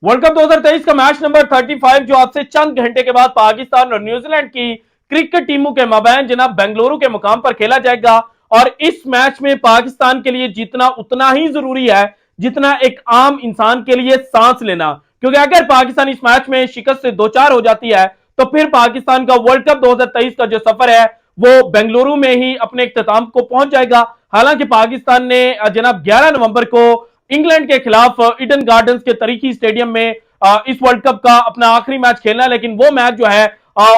World cup 2023 का match number 35 जो आज से चंद घंटे के बाद पाकिस्तान और न्यूजीलैंड की क्रिकेट टीमों के माबैन जनाब बेंगलुरु के मुकाम पर खेला जाएगा। और इस मैच में पाकिस्तान के लिए जीतना उतना ही जरूरी है जितना एक आम इंसान के लिए सांस लेना, क्योंकि अगर पाकिस्तान इस मैच में शिकस्त से दो चार हो जाती है तो फिर पाकिस्तान का वर्ल्ड कप 2023 का जो सफर है वो बेंगलुरु में ही अपने इख्तिताम को पहुंच जाएगा। हालांकि पाकिस्तान ने जनाब 11 नवंबर को इंग्लैंड के खिलाफ ईडन गार्डन्स के तरीकी स्टेडियम में इस वर्ल्ड कप का अपना आखिरी मैच खेलना है, लेकिन वो मैच जो है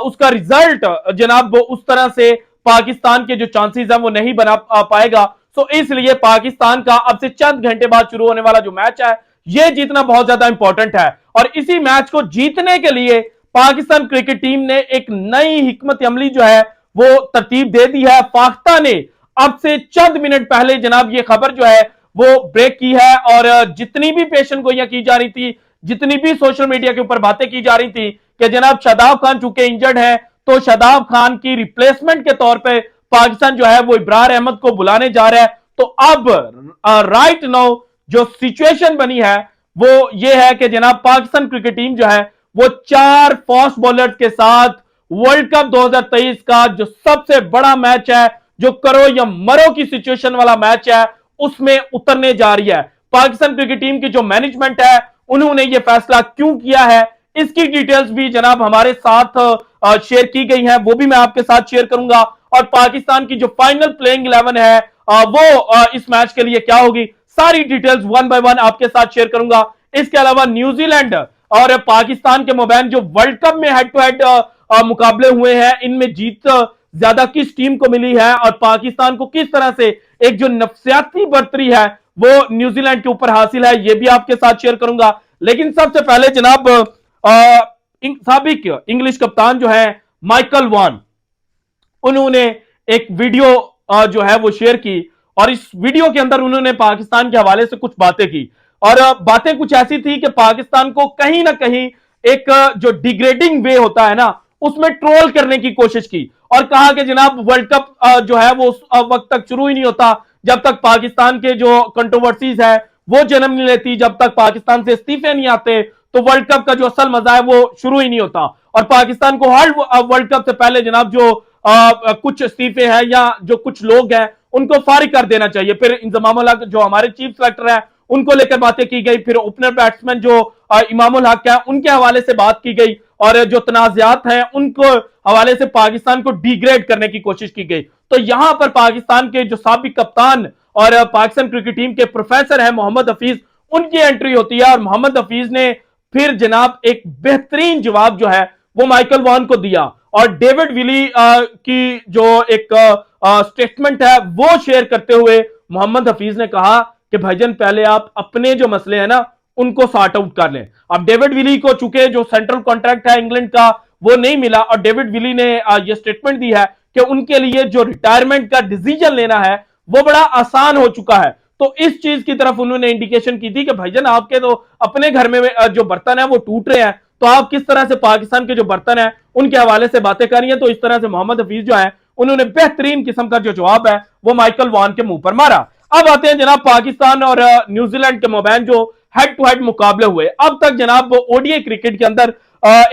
उसका रिजल्ट जनाब उस तरह से पाकिस्तान के जो चांसेस हैं वो नहीं बना पाएगा। सो इसलिए पाकिस्तान का अब से चंद घंटे बाद शुरू होने वाला जो मैच है ये जीतना बहुत ज्यादा इंपॉर्टेंट है। और इसी मैच को जीतने के लिए पाकिस्तान क्रिकेट टीम ने एक नई हिकमत अमली जो है वो तरतीब दे दी है। फाख्ता ने अब से चंद मिनट पहले जनाब ये खबर जो है वो ब्रेक की है और जितनी भी पेशन गोइयां की जा रही थी, जितनी भी सोशल मीडिया के ऊपर बातें की जा रही थी कि जनाब शादाब खान चूंकि इंजर्ड है तो शादाब खान की रिप्लेसमेंट के तौर पे पाकिस्तान जो है वो इब्रार अहमद को बुलाने जा रहा है। तो अब राइट नाउ जो सिचुएशन बनी है वो ये है कि जनाब पाकिस्तान क्रिकेट टीम जो है वो 4 फास्ट बॉलर्स के साथ वर्ल्ड कप 2023 का जो सबसे बड़ा मैच है, जो करो या मरो की सिचुएशन वाला मैच है, उसमें उतरने जा रही है। पाकिस्तान क्रिकेट टीम की जो मैनेजमेंट है उन्होंने यह फैसला क्यों किया है इसकी डिटेल्स भी जनाब हमारे साथ शेयर की गई हैं, वो भी मैं आपके साथ शेयर करूंगा। और पाकिस्तान की जो फाइनल प्लेइंग 11 है वो इस मैच के लिए क्या होगी, सारी डिटेल्स वन बाय वन आपके साथ शेयर करूंगा। इसके अलावा न्यूजीलैंड और पाकिस्तान के माबैन जो वर्ल्ड कप में हेड टू हेड मुकाबले हुए हैं इनमें जीत ज्यादा किस टीम को मिली है और पाकिस्तान को किस तरह से एक जो नफसियाती बढ़तरी है वो न्यूजीलैंड के ऊपर हासिल है, ये भी आपके साथ शेयर करूंगा। लेकिन सबसे पहले जनाब साबिक इंग्लिश कप्तान जो है माइकल वॉन, उन्होंने एक वीडियो जो है वो शेयर की और इस वीडियो के अंदर उन्होंने पाकिस्तान के हवाले से कुछ बातें की और बातें कुछ ऐसी थी कि पाकिस्तान को कहीं ना कहीं एक जो डिग्रेडिंग वे होता है ना उसमें ट्रोल करने की कोशिश की और कहा कि जनाब वर्ल्ड कप जो है वो उस वक्त तक शुरू ही नहीं होता जब तक पाकिस्तान के जो कंट्रोवर्सीज है वो जन्म नहीं लेती, जब तक पाकिस्तान से इस्तीफे नहीं आते तो वर्ल्ड कप का जो असल मजा है वो शुरू ही नहीं होता। और पाकिस्तान को हर वर्ल्ड कप से पहले जनाब जो कुछ इस्तीफे हैं या जो कुछ लोग हैं उनको फारिग कर देना चाहिए। फिर इंजमामुल हक जो हमारे चीफ सेलेक्टर है उनको लेकर बातें की गई, फिर ओपनर बैट्समैन जो इमामुल हक है उनके हवाले से बात की गई और जो तनाज़ात हैं उनको हवाले से पाकिस्तान को डिग्रेड करने की कोशिश की गई। तो यहां पर पाकिस्तान के जो साबिक कप्तान और पाकिस्तान क्रिकेट टीम के प्रोफेसर हैं मोहम्मद हफीज, उनकी एंट्री होती है और मोहम्मद हफीज ने फिर जनाब एक बेहतरीन जवाब जो है वो माइकल वॉन को दिया और डेविड विली की जो एक स्टेटमेंट है वो शेयर करते हुए मोहम्मद हफीज ने कहा कि भाईजान पहले आप अपने जो मसले हैं ना उनको सॉर्ट आउट कर लें। अब डेविड विली को चूंकि जो सेंट्रल कॉन्ट्रैक्ट है इंग्लैंड का वो नहीं मिला और डेविड विली ने ये स्टेटमेंट दी है कि उनके लिए जो रिटायरमेंट का डिसीजन लेना है वो बड़ा आसान हो चुका है। तो इस चीज की तरफ उन्होंने इंडिकेशन की थी कि भाईजान आपके तो अपने घर में जो बर्तन है वो टूट रहे हैं, तो आप किस तरह से पाकिस्तान के जो बर्तन है उनके हवाले से बातें कर रही हैं। तो इस तरह से मोहम्मद हफीज जो है उन्होंने बेहतरीन किस्म का जो जवाब है वो माइकल वॉन के मुंह पर मारा। अब आते हैं जनाब पाकिस्तान और न्यूजीलैंड के माबैन जो हेड टू हेड मुकाबले हुए। अब तक जनाब ओडीआई क्रिकेट के अंदर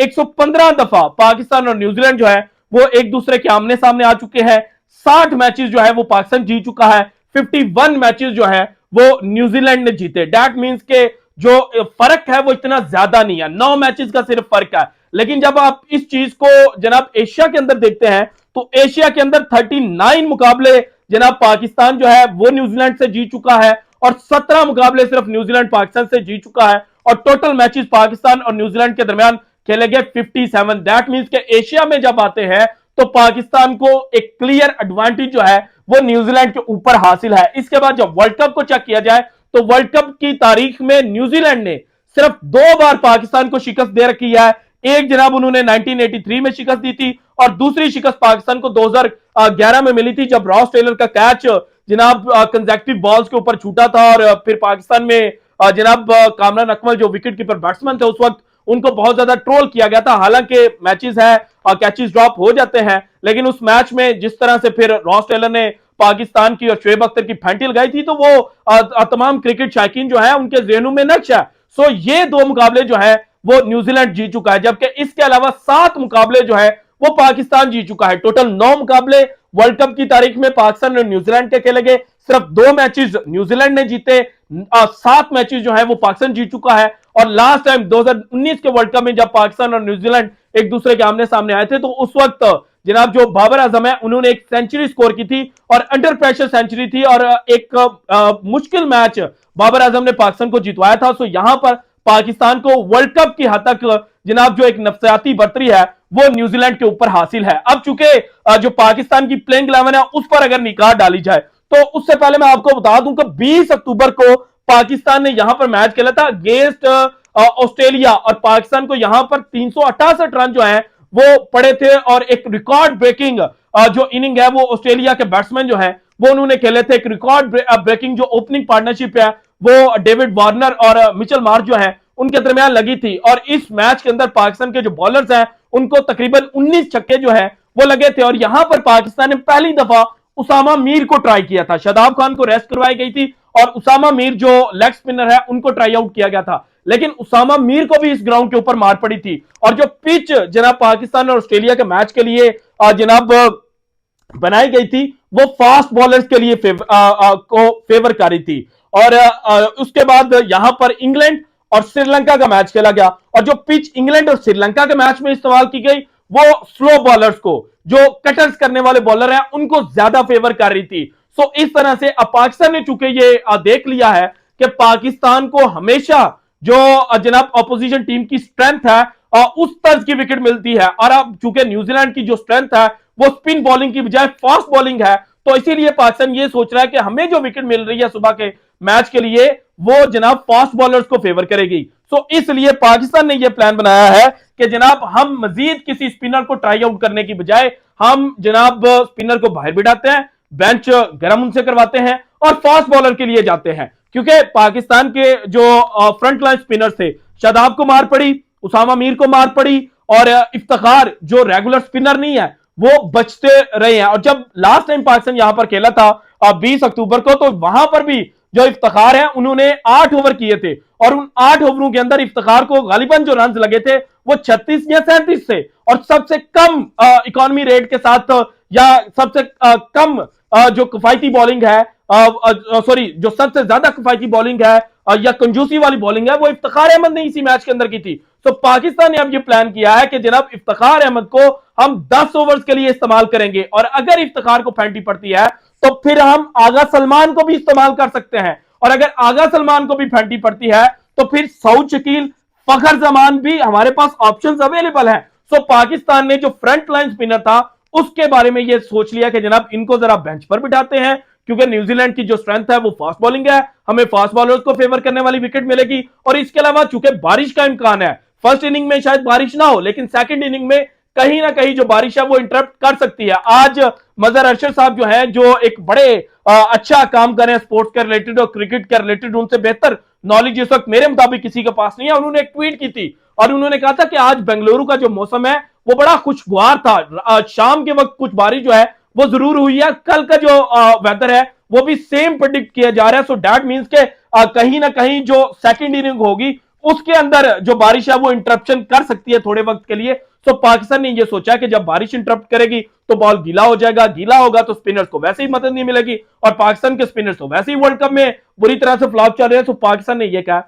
115 दफा पाकिस्तान और न्यूजीलैंड जो है वो एक दूसरे के आमने सामने आ चुके हैं। 60 मैचेस जो है वो पाकिस्तान जीत चुका है, 51 मैचेस जो है वो न्यूजीलैंड ने जीते। दैट मींस के जो फर्क है वो इतना ज्यादा नहीं है, 9 मैचेस का सिर्फ फर्क है। लेकिन जब आप इस चीज को जनाब एशिया के अंदर देखते हैं तो एशिया के अंदर 39 मुकाबले जनाब पाकिस्तान जो है वो न्यूजीलैंड से जीत चुका है और 17 मुकाबले सिर्फ न्यूजीलैंड पाकिस्तान से जीत चुका है और टोटल मैचेस पाकिस्तान और न्यूजीलैंड के दरमियान खेले गए 57। दैट मींस के एशिया में जब आते हैं तो पाकिस्तान को एक क्लियर एडवांटेज जो है वो न्यूजीलैंड के ऊपर हासिल है। इसके बाद जब वर्ल्ड कप को चेक किया जाए तो वर्ल्ड कप की तारीख में न्यूजीलैंड ने सिर्फ 2 बार पाकिस्तान को शिकस्त दे रखी है। एक जनाब उन्होंने 1983 में शिकस्त दी थी और दूसरी शिकस्त पाकिस्तान को 2011 में मिली थी जब रॉस टेलर का कैच जनाब कंसेक्यूटिव बॉल्स के ऊपर छूटा था और फिर पाकिस्तान में जनाब कामरान अकमल जो विकेट कीपर बैट्समैन थे उस वक्त उनको बहुत ज्यादा ट्रोल किया गया था। हालांकि मैचेस है और कैचेस ड्रॉप हो जाते हैं, लेकिन उस मैच में जिस तरह से फिर रॉस टेलर ने पाकिस्तान की और शोएब अख्तर की फैंटी लगाई थी तो वो तमाम क्रिकेट शायकीन जो है उनके जहनों में नक्श है। सो ये 2 मुकाबले जो है वो न्यूजीलैंड जीत चुका है, जबकि इसके अलावा 7 मुकाबले जो है वो पाकिस्तान जीत चुका है। टोटल 9 मुकाबले वर्ल्ड कप की तारीख में पाकिस्तान और न्यूजीलैंड के खेले गए, सिर्फ 2 मैचेस न्यूजीलैंड ने जीते, 7 मैचेस जो है वो पाकिस्तान जीत चुका है। और लास्ट टाइम 2019 के वर्ल्ड कप में जब पाकिस्तान और न्यूजीलैंड एक दूसरे के आमने सामने आए थे, तो उस वक्त जनाब जो बाबर आजम है उन्होंने एक सेंचुरी स्कोर की थी और अंडर प्रेशर सेंचुरी थी, और एक मुश्किल मैच बाबर आजम ने पाकिस्तान को जितवाया था। सो यहां पर पाकिस्तान को वर्ल्ड कप की हद तक जनाब जो एक नफसियाती बढ़तरी है वो न्यूजीलैंड के ऊपर हासिल है। अब चूंकि जो पाकिस्तान की प्लेइंग 11 है उस पर अगर निगाह डाली जाए, तो उससे पहले मैं आपको बता दूं कि 20 अक्टूबर को पाकिस्तान ने यहां पर मैच खेला था अगेंस्ट ऑस्ट्रेलिया, और पाकिस्तान को यहां पर 368 रन जो है वो पड़े थे, और एक रिकॉर्ड ब्रेकिंग जो इनिंग है वो ऑस्ट्रेलिया के बैट्समैन जो है वो उन्होंने खेले थे। एक रिकॉर्ड ब्रेकिंग जो ओपनिंग पार्टनरशिप है वो डेविड वार्नर और मिचेल मार्श जो है उनके दरमियान लगी थी, और इस मैच के अंदर पाकिस्तान के जो बॉलर्स हैं उनको तकरीबन 19 छक्के जो है वो लगे थे। और यहां पर पाकिस्तान ने पहली दफा उसामा मीर को ट्राई किया था, शादाब खान को रेस्ट करवाई गई थी और उसामा मीर जो लेग स्पिनर है उनको ट्राई आउट किया गया था, लेकिन उसामा मीर को भी इस ग्राउंड के ऊपर मार पड़ी थी। और जो पिच जनाब पाकिस्तान और ऑस्ट्रेलिया के मैच के लिए जनाब बनाई गई थी वो फास्ट बॉलर्स के लिए फेवर कर रही थी। और उसके बाद यहां पर इंग्लैंड और श्रीलंका का मैच खेला गया, और जो पिच इंग्लैंड और श्रीलंका के मैच में इस्तेमाल की गई वो स्लो बॉलर्स को, जो कटर्स करने वाले बॉलर हैं उनको ज्यादा फेवर कर रही थी। सो इस तरह से अब पाकिस्तान ने चूंकि ये देख लिया है कि पाकिस्तान को हमेशा जो जनाब अपोजिशन टीम की स्ट्रेंथ है उस तर्ज की विकेट मिलती है, और अब चूंकि न्यूजीलैंड की जो स्ट्रेंथ है वो स्पिन बॉलिंग की बजाय फास्ट बॉलिंग है, तो इसीलिए पाकिस्तान ये सोच रहा है कि हमें जो विकेट मिल रही है सुबह के मैच के लिए वो जनाब फास्ट बॉलर्स को फेवर करेगी। सो इसलिए पाकिस्तान ने यह प्लान बनाया है कि जनाब हम मजीद किसी स्पिनर को ट्राई आउट करने की बजाय हम जनाब स्पिनर को बाहर बिठाते हैं, बेंच गर्म उनसे करवाते हैं और फास्ट बॉलर के लिए जाते हैं, क्योंकि पाकिस्तान के जो फ्रंट लाइन स्पिनर थे शादाब को मार पड़ी, उसामा मीर को मार पड़ी, और इफ्तिखार जो रेगुलर स्पिनर नहीं है वो बचते रहे हैं। और जब लास्ट टाइम पाकिस्तान यहां पर खेला था 20 अक्टूबर को, तो वहां पर भी जो इफ्तिखार है उन्होंने 8 ओवर किए थे, और उन 8 ओवरों के अंदर इफ्तिखार को गालिबन जो रन लगे थे वो 36 या 37 थे, और सबसे कम इकोनॉमी रेट के साथ या सबसे कम जो किफायती बॉलिंग है सॉरी जो सबसे ज्यादा किफायती बॉलिंग है या कंजूसी वाली बॉलिंग है वो इफ्तिखार अहमद ने इसी मैच के अंदर की थी। तो पाकिस्तान ने अब ये प्लान किया है कि जनाब इफ्तिखार अहमद को हम 10 ओवर्स के लिए इस्तेमाल करेंगे, और अगर इफ्तिखार को फेंटी पड़ती है तो फिर हम आगा सलमान को भी इस्तेमाल कर सकते हैं, और अगर आगा सलमान को भी फेंटी पड़ती है तो फिर सऊद शकील, फखर जमान भी हमारे पास ऑप्शंस अवेलेबल हैं। सो पाकिस्तान ने जो फ्रंट लाइन स्पिनर था उसके बारे में यह सोच लिया कि जनाब इनको जरा बेंच पर बिठाते हैं, क्योंकि न्यूजीलैंड की जो स्ट्रेंथ है वो फास्ट बॉलिंग है, हमें फास्ट बॉलर्स को फेवर करने वाली विकेट मिलेगी। और इसके अलावा चूंकि बारिश का इम्कान है, फर्स्ट इनिंग में शायद बारिश ना हो लेकिन सेकंड इनिंग में कहीं ना कहीं जो बारिश है वो इंटरप्ट कर सकती है। आज मजहर अरशद साहब जो है जो एक बड़े अच्छा काम कर रहे हैं स्पोर्ट्स के रिलेटेड और क्रिकेट के रिलेटेड, उनसे बेहतर नॉलेज इस वक्त मेरे मुताबिक किसी के पास नहीं है। उन्होंने एक ट्वीट की थी और उन्होंने कहा था कि आज बेंगलुरु का जो मौसम है वो बड़ा खुशगवार था, शाम के वक्त कुछ बारिश जो है वो जरूर हुई है, कल का जो वेदर है वो भी सेम प्रेडिक्ट किया जा रहा है। सो दैट मींस के कहीं ना कहीं जो सेकंड इनिंग होगी उसके अंदर जो बारिश है वो इंटरप्शन कर सकती है थोड़े वक्त के लिए। सो पाकिस्तान ने ये सोचा कि जब बारिश इंटरप्ट करेगी तो बॉल गीला हो जाएगा, गीला होगा तो स्पिनर्स को वैसे ही मदद नहीं मिलेगी, और पाकिस्तान के स्पिनर्स तो वैसे ही वर्ल्ड कप में बुरी तरह से फ्लॉप चल रहे हैं। तो पाकिस्तान ने ये कहा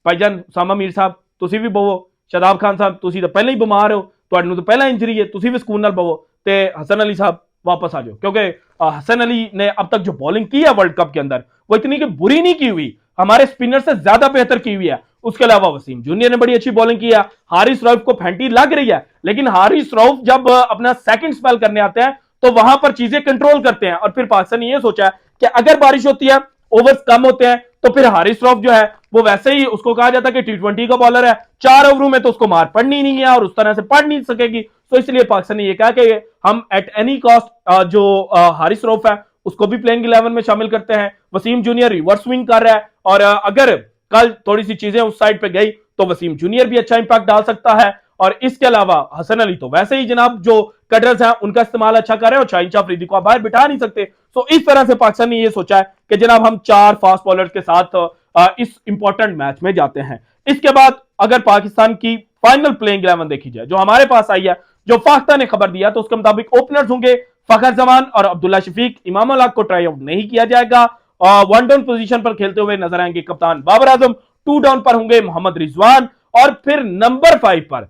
भाईजान उसामा मीर साहब तुसी भी बवो, शादाब खान साहब तुसी तो पहले ही बीमार हो, तुहानू तो पहला इंजरी है, तुसी भी सुकून नाल बवो, ते हसन अली साहब वापस आ जाओ, क्योंकि हसन अली ने अब तक जो बॉलिंग की है वर्ल्ड कप के अंदर वो इतनी कि बुरी नहीं की हुई, हमारे स्पिनर से ज्यादा बेहतर की हुई है। उसके अलावा वसीम जूनियर ने बड़ी अच्छी बॉलिंग की है, हारिस रऊफ को फेंटी लग रही है, लेकिन हारिस रऊफ जब अपना सेकंड स्पेल करने आते हैं तो वहां पर चीजें कंट्रोल करते हैं। और फिर पाकिस्तान ने यह सोचा है कि अगर बारिश होती है, ओवर्स कम होते हैं, तो फिर हारिस रऊफ जो है वो वैसे ही उसको कहा जाता है कि T20 का बॉलर है, 4 ओवरों में तो उसको मार पड़नी नहीं है और उस तरह से पढ़ नहीं सकेगी। तो इसलिए पाकिस्तान ने यह कहा कि हम एट एनी कॉस्ट जो हारिस रऊफ है उसको भी प्लेइंग 11 में शामिल करते हैं। वसीम जूनियर रिवर्स स्विंग कर रहा है, और अगर कल थोड़ी सी चीजें उस साइड पे गई तो वसीम जूनियर भी अच्छा इंपैक्ट डाल सकता है। और इसके अलावा हसन अली तो वैसे ही जनाब जो कटर्स हैं उनका इस्तेमाल अच्छा कर रहे हैं, और शाहीन शाह अफरीदी को आप बाहर बिठा नहीं सकते। तो इस तरह से पाकिस्तान ने यह सोचा है कि जनाब हम 4 फास्ट बॉलर्स के साथ इस इंपॉर्टेंट मैच में जाते हैं। इसके बाद अगर पाकिस्तान की फाइनल प्लेइंग 11 देखी जाए जो हमारे पास आई है, जो फाख्ता ने खबर दिया तो उसके मुताबिक ओपनर्स होंगे फखर जमान और अब्दुल्ला शफीक। इमाम उल हक को ट्राई आउट नहीं किया जाएगा। वन डाउन पोजीशन पर खेलते हुए नजर आएंगे कप्तान बाबर आजम। 2 डाउन पर होंगे मोहम्मद रिजवान। और फिर नंबर 5 पर,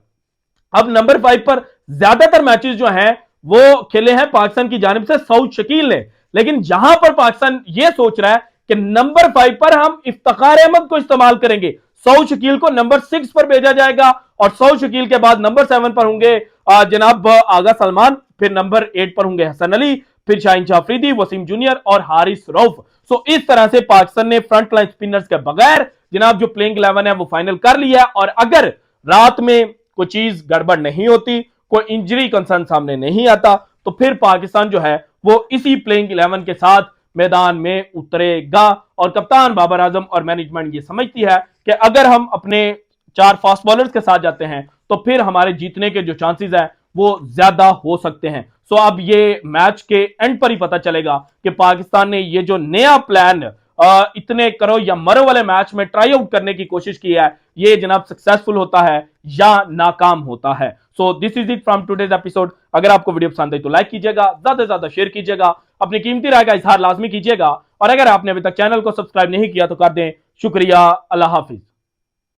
अब नंबर 5 पर ज्यादातर मैचेस जो हैं वो खेले हैं पाकिस्तान की जानिब से सऊद शकील ने, लेकिन जहां पर पाकिस्तान ये सोच रहा है कि नंबर 5 पर हम इफ्तिखार अहमद को इस्तेमाल करेंगे, सऊद शकील को नंबर 6 पर भेजा जाएगा और सऊद शकील के बाद नंबर 7 पर होंगे जनाब आगा सलमान, फिर नंबर 8 पर होंगे हसन अली, फिर शाहीन शाह अफरीदी, वसीम जूनियर और हारिस रऊफ। सो इस तरह से पाकिस्तान ने फ्रंट लाइन स्पिनर्स के बगैर जनाब जो प्लेइंग 11 है वो फाइनल कर लिया। और अगर रात में कोई चीज गड़बड़ नहीं होती, कोई इंजरी कंसर्न सामने नहीं आता, तो फिर पाकिस्तान जो है वो इसी प्लेइंग 11 के साथ मैदान में उतरेगा। और कप्तान बाबर आजम और मैनेजमेंट ये समझती है कि अगर हम अपने 4 फास्ट बॉलर्स के साथ जाते हैं तो फिर हमारे जीतने के जो चांसेस है वो ज्यादा हो सकते हैं। सो अब ये मैच के एंड पर ही पता चलेगा कि पाकिस्तान ने ये जो नया प्लान इतने करो या मरो वाले मैच में ट्राई आउट करने की कोशिश की है, ये जनाब सक्सेसफुल होता है या नाकाम होता है। So this is it from today's episode. अगर आपको वीडियो पसंद आई तो लाइक कीजिएगा, ज्यादा से ज्यादा शेयर कीजिएगा, अपनी कीमती राय का इजहार लाजमी कीजिएगा और अगर आपने अभी तक चैनल को सब्सक्राइब नहीं किया तो कर दें। शुक्रिया, अल्लाह हाफिज।